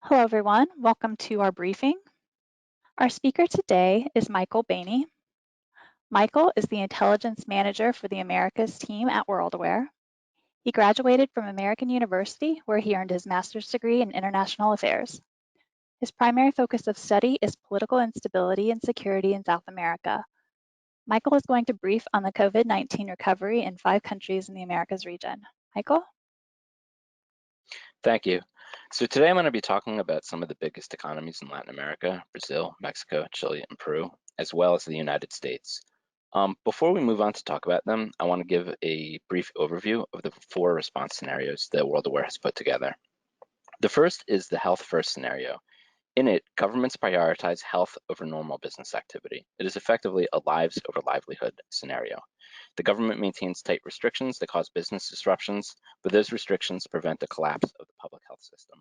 Hello, everyone. Welcome to our briefing. Our speaker today is Michael Baney. Michael is the Intelligence Manager for the Americas team at WorldAware. He graduated from American University, where he earned his master's degree in international affairs. His primary focus of study is political instability and security in South America. Michael is going to brief on the COVID-19 recovery in 5 countries in the Americas region. Michael? Thank you. So today I'm going to be talking about some of the biggest economies in Latin America: Brazil, Mexico, Chile, and Peru, as well as the United States. Before we move on to talk about them, I want to give a brief overview of the 4 response scenarios that WorldAware has put together. The first is the health first scenario. In it, governments prioritize health over normal business activity. It is effectively a lives over livelihood scenario. The government maintains tight restrictions that cause business disruptions, but those restrictions prevent the collapse of the public health system.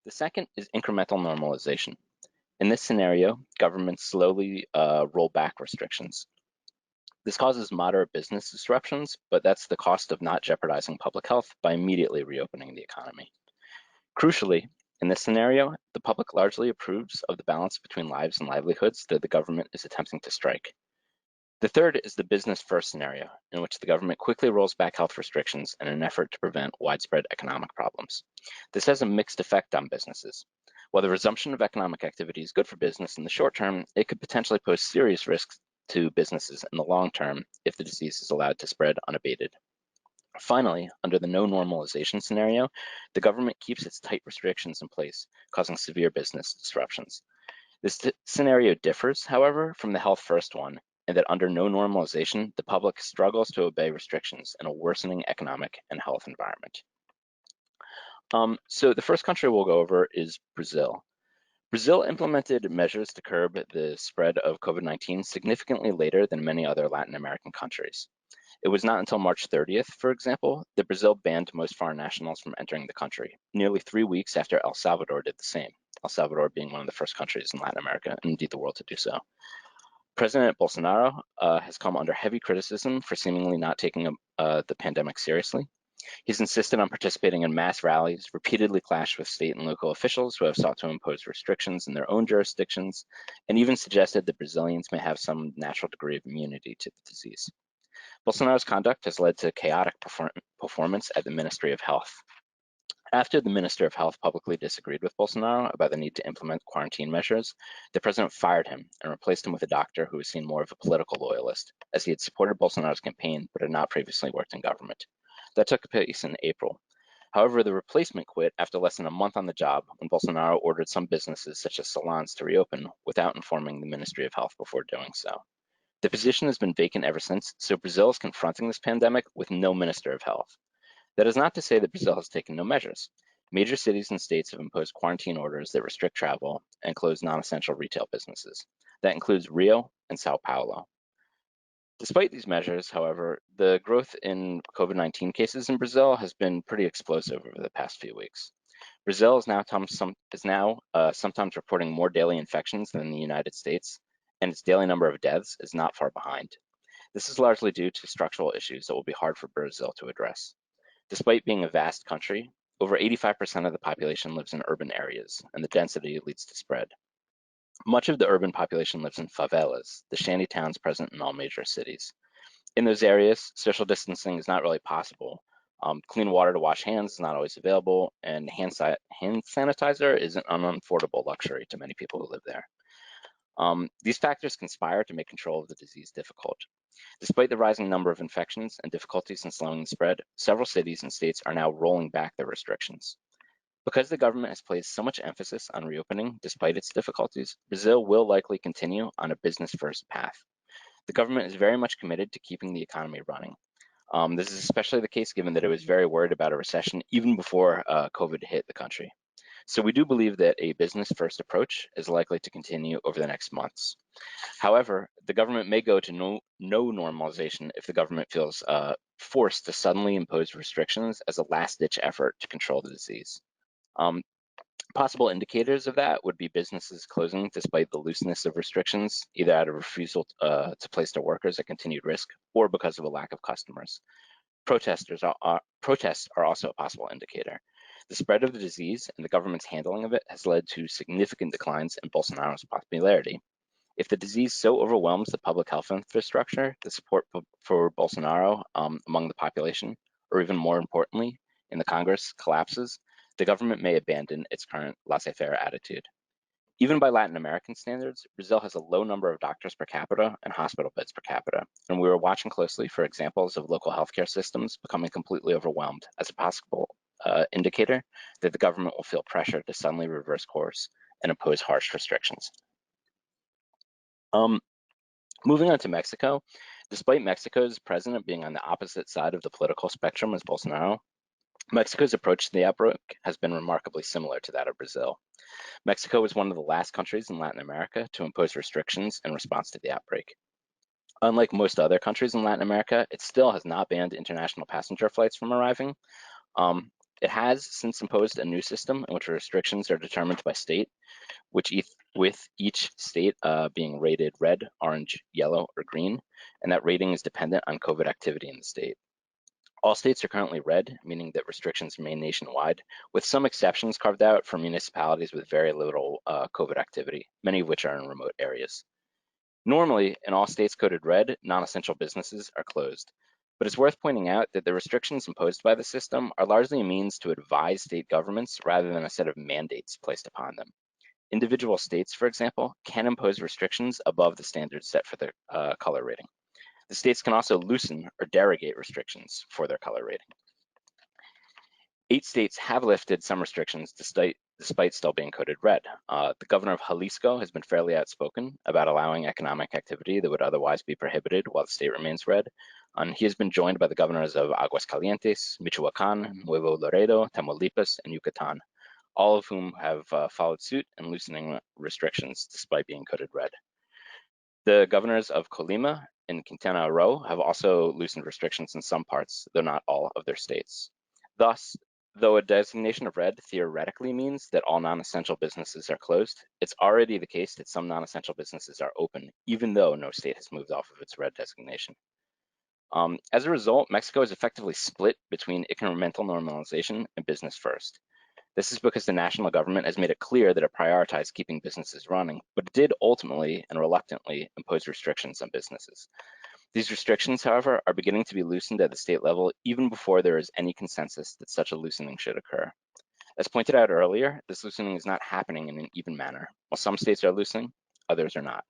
The second is incremental normalization. In this scenario, governments slowly roll back restrictions. This causes moderate business disruptions, but that's the cost of not jeopardizing public health by immediately reopening the economy. Crucially, in this scenario, the public largely approves of the balance between lives and livelihoods that the government is attempting to strike. The third is the business first scenario, in which the government quickly rolls back health restrictions in an effort to prevent widespread economic problems. This has a mixed effect on businesses. While the resumption of economic activity is good for business in the short term, it could potentially pose serious risks to businesses in the long term if the disease is allowed to spread unabated. Finally, under the no normalization scenario, the government keeps its tight restrictions in place, causing severe business disruptions. This scenario differs, however, from the health first one, in that under no normalization, the public struggles to obey restrictions in a worsening economic and health environment. So the first country we'll go over is Brazil. Brazil implemented measures to curb the spread of COVID-19 significantly later than many other Latin American countries. It was not until March 30th, for example, that Brazil banned most foreign nationals from entering the country, nearly 3 weeks after El Salvador did the same, El Salvador being one of the first countries in Latin America, and indeed the world, to do so. President Bolsonaro has come under heavy criticism for seemingly not taking the pandemic seriously. He's insisted on participating in mass rallies, repeatedly clashed with state and local officials who have sought to impose restrictions in their own jurisdictions, and even suggested that Brazilians may have some natural degree of immunity to the disease. Bolsonaro's conduct has led to chaotic performance at the Ministry of Health. After the Minister of Health publicly disagreed with Bolsonaro about the need to implement quarantine measures, the president fired him and replaced him with a doctor who was seen more of a political loyalist, as he had supported Bolsonaro's campaign but had not previously worked in government. That took place in April. However, the replacement quit after less than a month on the job when Bolsonaro ordered some businesses, such as salons, to reopen without informing the Ministry of Health before doing so. The position has been vacant ever since, so Brazil is confronting this pandemic with no Minister of Health. That is not to say that Brazil has taken no measures. Major cities and states have imposed quarantine orders that restrict travel and close non-essential retail businesses. That includes Rio and Sao Paulo. Despite these measures, however, the growth in COVID-19 cases in Brazil has been pretty explosive over the past few weeks. Brazil is now sometimes reporting more daily infections than the United States, and its daily number of deaths is not far behind. This is largely due to structural issues that will be hard for Brazil to address. Despite being a vast country, over 85% of the population lives in urban areas, and the density leads to spread. Much of the urban population lives in favelas, the shanty towns present in all major cities. In those areas, social distancing is not really possible. Clean water to wash hands is not always available, and hand sanitizer is an unaffordable luxury to many people who live there. These factors conspire to make control of the disease difficult. Despite the rising number of infections and difficulties in slowing the spread, several cities and states are now rolling back their restrictions. Because the government has placed so much emphasis on reopening despite its difficulties, Brazil will likely continue on a business-first path. The government is very much committed to keeping the economy running. This is especially the case given that it was very worried about a recession even before COVID hit the country. So we do believe that a business-first approach is likely to continue over the next months. However, the government may go to no normalization if the government feels forced to suddenly impose restrictions as a last-ditch effort to control the disease. Possible indicators of that would be businesses closing despite the looseness of restrictions, either out of refusal to place their workers at continued risk or because of a lack of customers. Protests are also a possible indicator. The spread of the disease and the government's handling of it has led to significant declines in Bolsonaro's popularity. If the disease so overwhelms the public health infrastructure, the support for Bolsonaro among the population, or even more importantly, in the Congress, collapses, the government may abandon its current laissez-faire attitude. Even by Latin American standards, Brazil has a low number of doctors per capita and hospital beds per capita, and we are watching closely for examples of local healthcare systems becoming completely overwhelmed as a possible indicator that the government will feel pressure to suddenly reverse course and impose harsh restrictions. Moving on to Mexico, despite Mexico's president being on the opposite side of the political spectrum as Bolsonaro, Mexico's approach to the outbreak has been remarkably similar to that of Brazil. Mexico was one of the last countries in Latin America to impose restrictions in response to the outbreak. Unlike most other countries in Latin America, it still has not banned international passenger flights from arriving. It has since imposed a new system in which restrictions are determined by state, with each state being rated red, orange, yellow, or green, and that rating is dependent on COVID activity in the state. All states are currently red, meaning that restrictions remain nationwide, with some exceptions carved out for municipalities with very little COVID activity, many of which are in remote areas. Normally, in all states coded red, non-essential businesses are closed. But it's worth pointing out that the restrictions imposed by the system are largely a means to advise state governments rather than a set of mandates placed upon them. Individual states, for example, can impose restrictions above the standards set for their color rating. The states can also loosen or derogate restrictions for their color rating. 8 states have lifted some restrictions despite still being coded red. The governor of Jalisco has been fairly outspoken about allowing economic activity that would otherwise be prohibited while the state remains red. He has been joined by the governors of Aguascalientes, Michoacan, Nuevo Laredo, Tamaulipas, and Yucatan, all of whom have followed suit in loosening restrictions despite being coded red. The governors of Colima and Quintana Roo have also loosened restrictions in some parts, though not all of their states. Thus, though a designation of red theoretically means that all non-essential businesses are closed, it's already the case that some non-essential businesses are open, even though no state has moved off of its red designation. As a result, Mexico is effectively split between incremental normalization and business first. This is because the national government has made it clear that it prioritized keeping businesses running, but it did ultimately and reluctantly impose restrictions on businesses. These restrictions, however, are beginning to be loosened at the state level even before there is any consensus that such a loosening should occur. As pointed out earlier, this loosening is not happening in an even manner. While some states are loosening, others are not.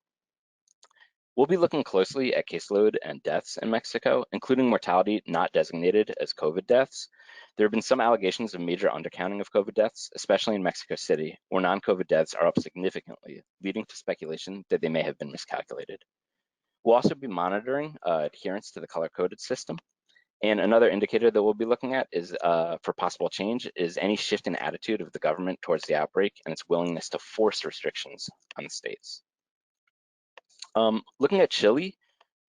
We'll be looking closely at caseload and deaths in Mexico, including mortality not designated as COVID deaths. There have been some allegations of major undercounting of COVID deaths, especially in Mexico City, where non-COVID deaths are up significantly, leading to speculation that they may have been miscalculated. We'll also be monitoring adherence to the color-coded system. And another indicator that we'll be looking at is for possible change is any shift in attitude of the government towards the outbreak and its willingness to force restrictions on the states. Looking at Chile,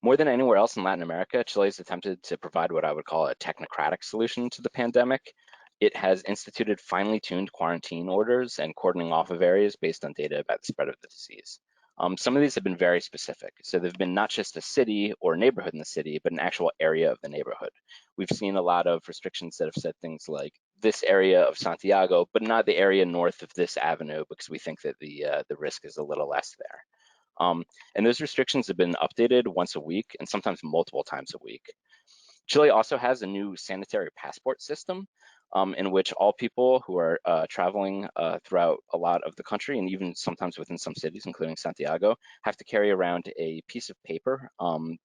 more than anywhere else in Latin America, Chile has attempted to provide what I would call a technocratic solution to the pandemic. It has instituted finely tuned quarantine orders and cordoning off of areas based on data about the spread of the disease. Some of these have been very specific. So they've been not just a city or neighborhood in the city, but an actual area of the neighborhood. We've seen a lot of restrictions that have said things like this area of Santiago, but not the area north of this avenue, because we think that the risk is a little less there. And those restrictions have been updated once a week and sometimes multiple times a week. Chile also has a new sanitary passport system in which all people who are traveling throughout a lot of the country, and even sometimes within some cities, including Santiago, have to carry around a piece of paper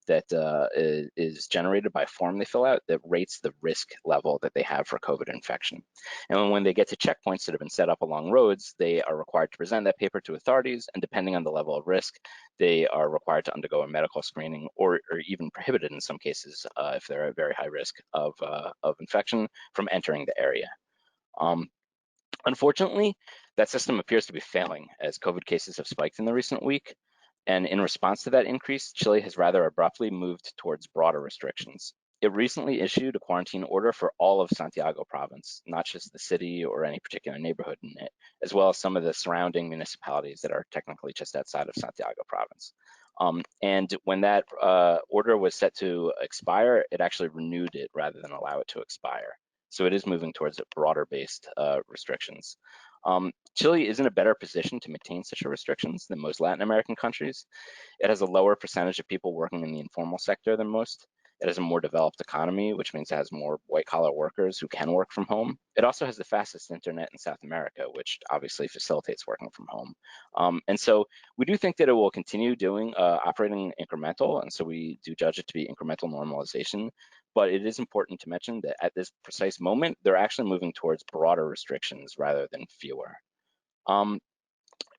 that is generated by a form they fill out that rates the risk level that they have for COVID infection. And when they get to checkpoints that have been set up along roads, they are required to present that paper to authorities, and depending on the level of risk, they are required to undergo a medical screening or even prohibited in some cases if they're at very high risk of infection from entering the area. Unfortunately, that system appears to be failing as COVID cases have spiked in the recent week. And in response to that increase, Chile has rather abruptly moved towards broader restrictions. It recently issued a quarantine order for all of Santiago province, not just the city or any particular neighborhood in it, as well as some of the surrounding municipalities that are technically just outside of Santiago province. And when that order was set to expire, it actually renewed it rather than allow it to expire. So it is moving towards broader-based restrictions. Chile is in a better position to maintain such restrictions than most Latin American countries. It has a lower percentage of people working in the informal sector than most. It has a more developed economy, which means it has more white-collar workers who can work from home. It also has the fastest internet in South America, which obviously facilitates working from home. And so we do think that it will continue doing operating incremental, and so we do judge it to be incremental normalization. But it is important to mention that at this precise moment, they're actually moving towards broader restrictions rather than fewer. Um,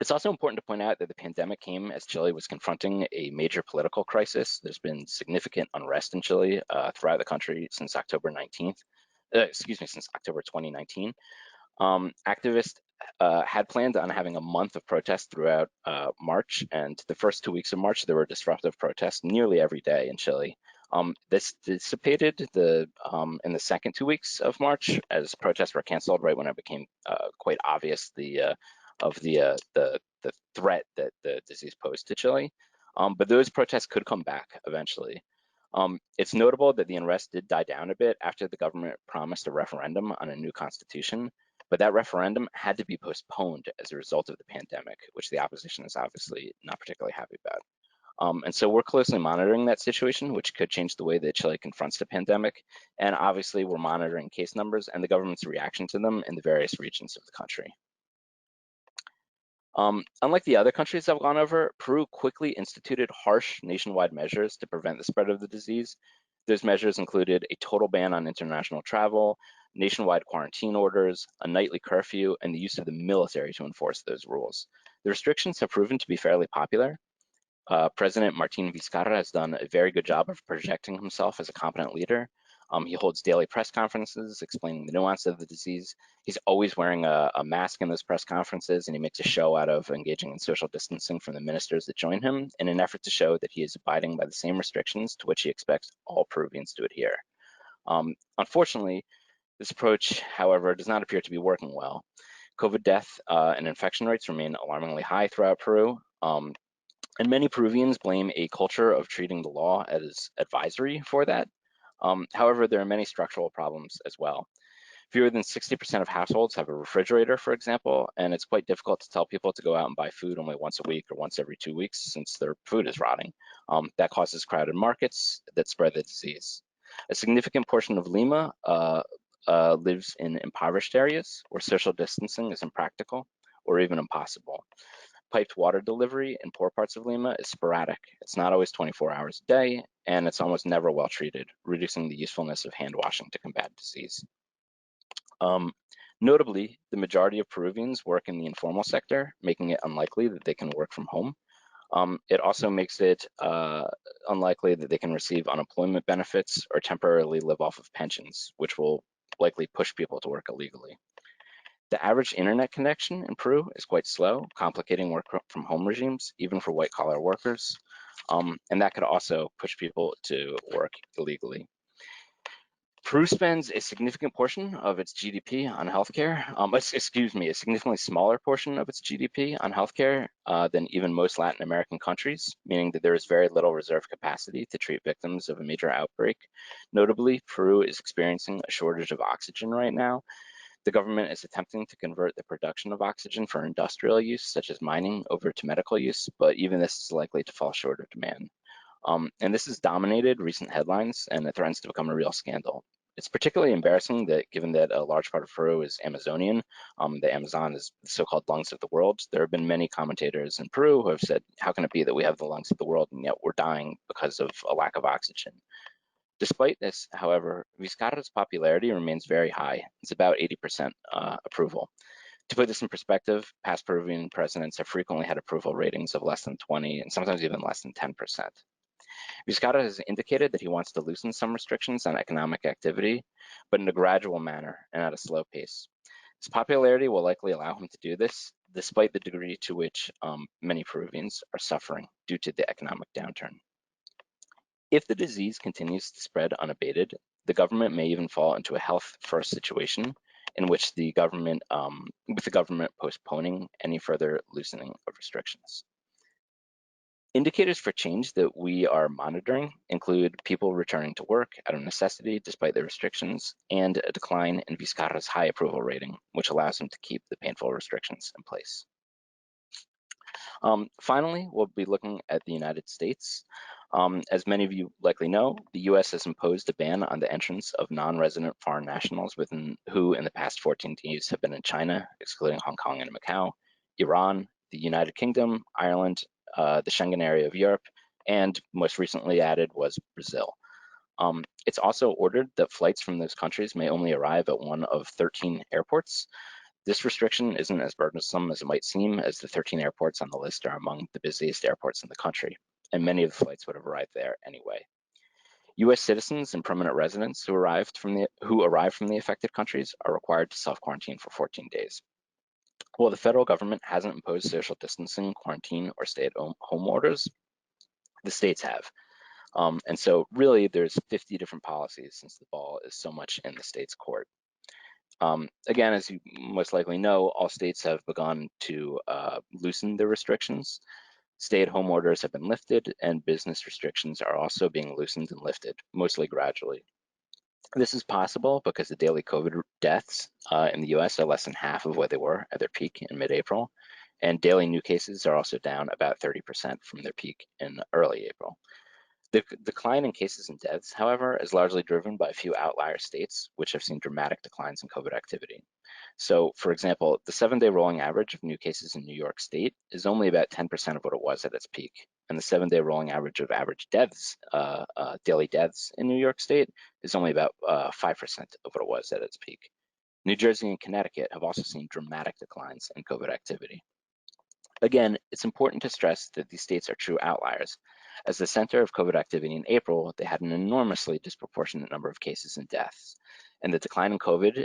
it's also important to point out that the pandemic came as Chile was confronting a major political crisis. There's been significant unrest in Chile throughout the country since October 19th, since October 2019. Activists had planned on having a month of protests throughout March, and the first 2 weeks of March, there were disruptive protests nearly every day in Chile. This dissipated in the second 2 weeks of March as protests were canceled right when it became quite obvious the threat that the disease posed to Chile. But those protests could come back eventually. It's notable that the unrest did die down a bit after the government promised a referendum on a new constitution, but that referendum had to be postponed as a result of the pandemic, which the opposition is obviously not particularly happy about. And so we're closely monitoring that situation, which could change the way that Chile confronts the pandemic. And obviously, we're monitoring case numbers and the government's reaction to them in the various regions of the country. Unlike the other countries I've gone over, Peru quickly instituted harsh nationwide measures to prevent the spread of the disease. Those measures included a total ban on international travel, nationwide quarantine orders, a nightly curfew, and the use of the military to enforce those rules. The restrictions have proven to be fairly popular. President Martin Vizcarra has done a very good job of projecting himself as a competent leader. He holds daily press conferences explaining the nuance of the disease. He's always wearing a mask in those press conferences, and he makes a show out of engaging in social distancing from the ministers that join him in an effort to show that he is abiding by the same restrictions to which he expects all Peruvians to adhere. Unfortunately, this approach, however, does not appear to be working well. COVID death and infection rates remain alarmingly high throughout Peru. And many Peruvians blame a culture of treating the law as advisory for that. However, there are many structural problems as well. Fewer than 60% of households have a refrigerator, for example, and it's quite difficult to tell people to go out and buy food only once a week or once every 2 weeks since their food is rotting. That causes crowded markets that spread the disease. A significant portion of Lima lives in impoverished areas where social distancing is impractical or even impossible. Piped water delivery in poor parts of Lima is sporadic. It's not always 24 hours a day, and it's almost never well treated, reducing the usefulness of hand washing to combat disease. Notably, the majority of Peruvians work in the informal sector, making it unlikely that they can work from home. It also makes it unlikely that they can receive unemployment benefits or temporarily live off of pensions, which will likely push people to work illegally. The average internet connection in Peru is quite slow, complicating work from home regimes, even for white collar workers. And that could also push people to work illegally. Peru spends a significant portion of its GDP on healthcare. A significantly smaller portion of its GDP on healthcare than even most Latin American countries, meaning that there is very little reserve capacity to treat victims of a major outbreak. Notably, Peru is experiencing a shortage of oxygen right now. The government is attempting to convert the production of oxygen for industrial use, such as mining, over to medical use, but even this is likely to fall short of demand. And this has dominated recent headlines, and it threatens to become a real scandal. It's particularly embarrassing that given that a large part of Peru is Amazonian, the Amazon is the so-called lungs of the world. There have been many commentators in Peru who have said, how can it be that we have the lungs of the world and yet we're dying because of a lack of oxygen? Despite this, however, Vizcarra's popularity remains very high. It's about 80% approval. To put this in perspective, past Peruvian presidents have frequently had approval ratings of less than 20 and sometimes even less than 10%. Vizcarra has indicated that he wants to loosen some restrictions on economic activity, but in a gradual manner and at a slow pace. His popularity will likely allow him to do this, despite the degree to which many Peruvians are suffering due to the economic downturn. If the disease continues to spread unabated, the government may even fall into a health-first situation in which the government, with the government postponing any further loosening of restrictions. Indicators for change that we are monitoring include people returning to work out of necessity despite the restrictions, and a decline in Vizcarra's high approval rating, which allows him to keep the painful restrictions in place. Finally, we'll be looking at the United States. As many of you likely know, the US has imposed a ban on the entrance of non-resident foreign nationals who in the past 14 days have been in China, excluding Hong Kong and Macau, Iran, the United Kingdom, Ireland, the Schengen area of Europe, and most recently added was Brazil. It's also ordered that flights from those countries may only arrive at one of 13 airports. This restriction isn't as burdensome as it might seem, as the 13 airports on the list are among the busiest airports in the country, and many of the flights would have arrived there anyway. US citizens and permanent residents who arrive from the affected countries are required to self-quarantine for 14 days. While the federal government hasn't imposed social distancing, quarantine, or stay-at-home orders, the states have. And so really there's 50 different policies since the ball is so much in the state's court. Again, as you most likely know, all states have begun to loosen their restrictions. Stay-at-home orders have been lifted, and business restrictions are also being loosened and lifted, mostly gradually. This is possible because the daily COVID deaths in the US are less than half of what they were at their peak in mid-April, and daily new cases are also down about 30% from their peak in early April. The decline in cases and deaths, however, is largely driven by a few outlier states, which have seen dramatic declines in COVID activity. So, for example, the 7-day rolling average of new cases in New York State is only about 10% of what it was at its peak. And the 7-day rolling average of average deaths, daily deaths in New York State is only about 5% of what it was at its peak. New Jersey and Connecticut have also seen dramatic declines in COVID activity. Again, it's important to stress that these states are true outliers. As the center of COVID activity in April, they had an enormously disproportionate number of cases and deaths. And the decline in COVID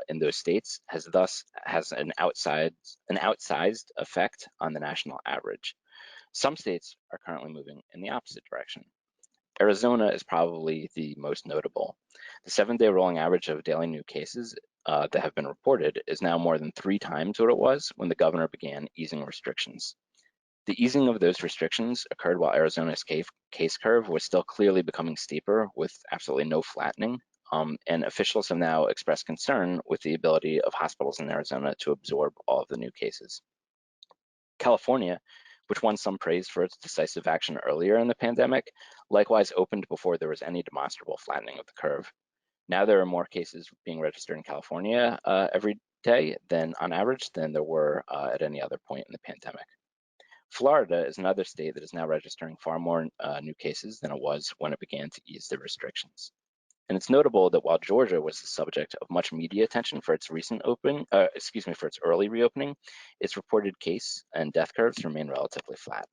in those states has an outsized effect on the national average. Some states are currently moving in the opposite direction. Arizona is probably the most notable. The 7-day rolling average of daily new cases that have been reported is now more than 3 times what it was when the governor began easing restrictions. The easing of those restrictions occurred while Arizona's case curve was still clearly becoming steeper with absolutely no flattening, and officials have now expressed concern with the ability of hospitals in Arizona to absorb all of the new cases. California, which won some praise for its decisive action earlier in the pandemic, likewise opened before there was any demonstrable flattening of the curve. Now there are more cases being registered in California every day on average than there were at any other point in the pandemic. Florida is another state that is now registering far more new cases than it was when it began to ease the restrictions. And it's notable that while Georgia was the subject of much media attention for its for its early reopening, its reported case and death curves remain relatively flat.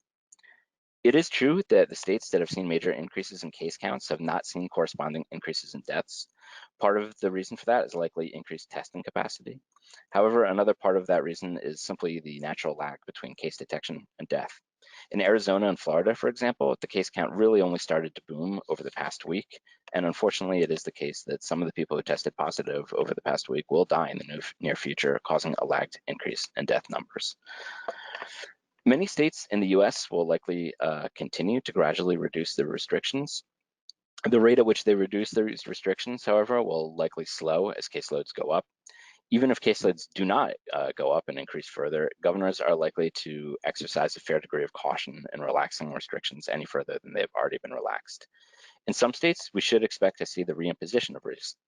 It is true that the states that have seen major increases in case counts have not seen corresponding increases in deaths. Part of the reason for that is likely increased testing capacity. However, another part of that reason is simply the natural lag between case detection and death. In Arizona and Florida, for example, the case count really only started to boom over the past week. And unfortunately, it is the case that some of the people who tested positive over the past week will die in the near future, causing a lagged increase in death numbers. Many states in the US will likely continue to gradually reduce their restrictions. The rate at which they reduce these restrictions, however, will likely slow as caseloads go up. Even if caseloads do not go up and increase further, governors are likely to exercise a fair degree of caution in relaxing restrictions any further than they've already been relaxed. In some states, we should expect to see the reimposition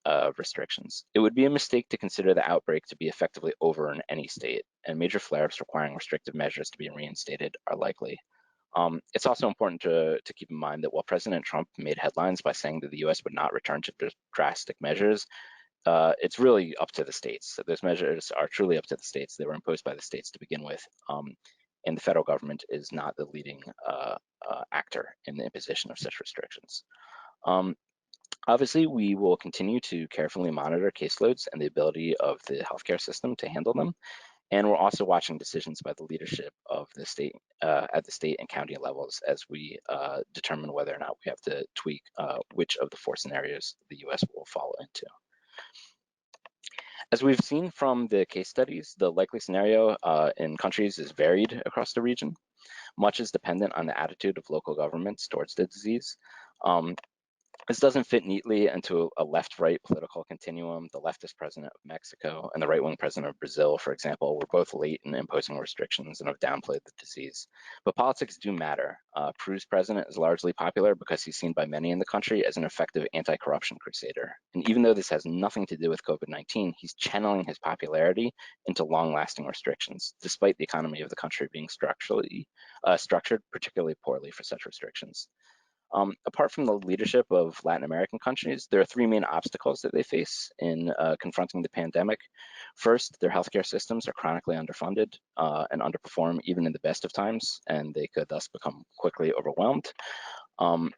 of restrictions. It would be a mistake to consider the outbreak to be effectively over in any state, and major flare-ups requiring restrictive measures to be reinstated are likely. It's also important to keep in mind that while President Trump made headlines by saying that the US would not return to drastic measures, it's really up to the states. So those measures are truly up to the states. They were imposed by the states to begin with, and the federal government is not the leading actor in the imposition of such restrictions. Obviously, we will continue to carefully monitor caseloads and the ability of the healthcare system to handle them. And we're also watching decisions by the leadership of the state at the state and county levels as we determine whether or not we have to tweak which of the 4 scenarios the US will fall into. As we've seen from the case studies, the likely scenario in countries is varied across the region. Much is dependent on the attitude of local governments towards the disease. This doesn't fit neatly into a left-right political continuum. The leftist president of Mexico and the right-wing president of Brazil, for example, were both late in imposing restrictions and have downplayed the disease. But politics do matter. Peru's president is largely popular because he's seen by many in the country as an effective anti-corruption crusader. And even though this has nothing to do with COVID-19, he's channeling his popularity into long-lasting restrictions, despite the economy of the country being structured particularly poorly for such restrictions. Apart from the leadership of Latin American countries, there are three main obstacles that they face in confronting the pandemic. First, their healthcare systems are chronically underfunded and underperform even in the best of times, and they could thus become quickly overwhelmed.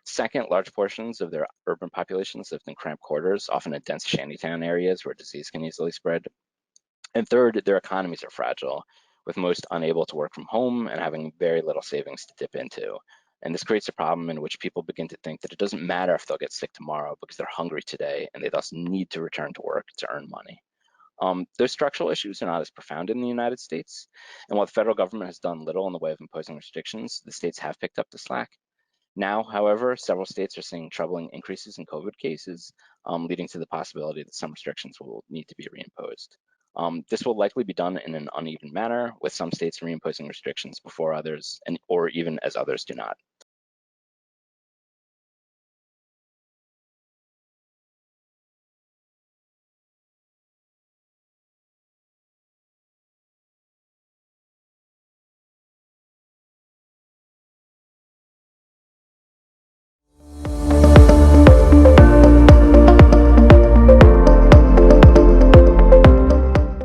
Second, large portions of their urban populations live in cramped quarters, often in dense shantytown areas where disease can easily spread. And third, their economies are fragile, with most unable to work from home and having very little savings to dip into. And this creates a problem in which people begin to think that it doesn't matter if they'll get sick tomorrow because they're hungry today and they thus need to return to work to earn money. Those structural issues are not as profound in the United States. And while the federal government has done little in the way of imposing restrictions, the states have picked up the slack. Now, however, several states are seeing troubling increases in COVID cases, leading to the possibility that some restrictions will need to be reimposed. This will likely be done in an uneven manner, with some states reimposing restrictions before others, or even as others do not.